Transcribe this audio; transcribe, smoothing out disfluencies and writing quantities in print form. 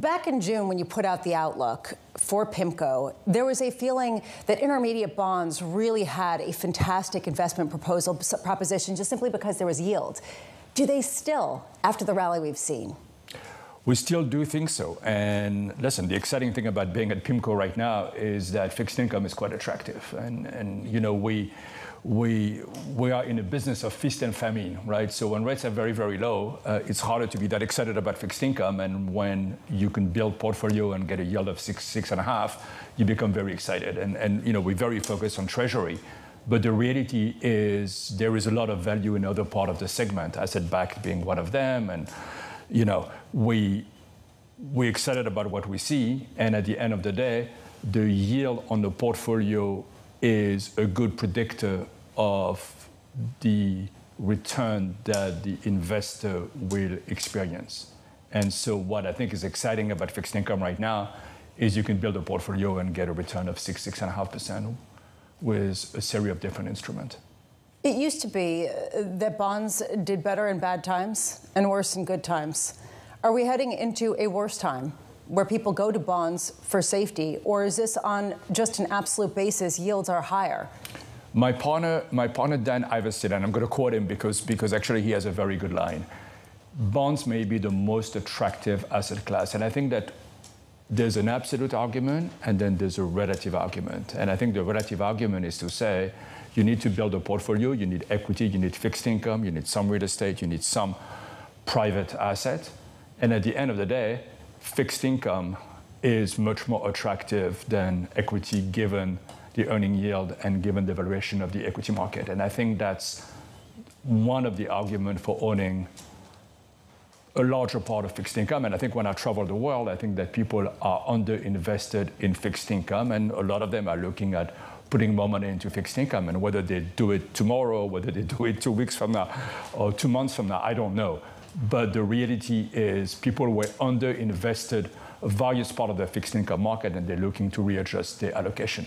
Back in June, when you put out the outlook for Pimco, there was a feeling that intermediate bonds really had a fantastic investment proposition just simply because there was yield. Do they still, after the rally we've seen? We still do think so. And listen, the exciting thing about being at Pimco right now is that fixed income is quite attractive. And you know, we are in a business of feast and famine, right? So when rates are very, very low, it's harder to be that excited about fixed income. And when you can build portfolio and get a yield of 6.5, you become very excited. And you know, we're very focused on treasury. But the reality is there is a lot of value in other part of the segment, asset-backed being one of them. And you know, we're excited about what we see. And at the end of the day, the yield on the portfolio is a good predictor of the return that the investor will experience. And so what I think is exciting about fixed income right now is you can build a portfolio and get a return of 6.5% with a series of different instruments. It used to be that bonds did better in bad times and worse in good times. Are we heading into a worse time where people go to bonds for safety, or is this on just an absolute basis, yields are higher? My partner Dan Iverson, and I'm going to quote him because actually he has a very good line. Bonds may be the most attractive asset class. And I think that there's an absolute argument and then there's a relative argument. And I think the relative argument is to say, you need to build a portfolio, you need equity, you need fixed income, you need some real estate, you need some private asset. And at the end of the day, fixed income is much more attractive than equity given the earning yield and given the valuation of the equity market. And I think that's one of the arguments for owning a larger part of fixed income. And I think when I travel the world, I think that people are underinvested in fixed income, and a lot of them are looking at putting more money into fixed income. And whether they do it tomorrow, whether they do it 2 weeks from now or 2 months from now, I don't know. But the reality is people were underinvested various parts of the fixed income market, and they're looking to readjust their allocation.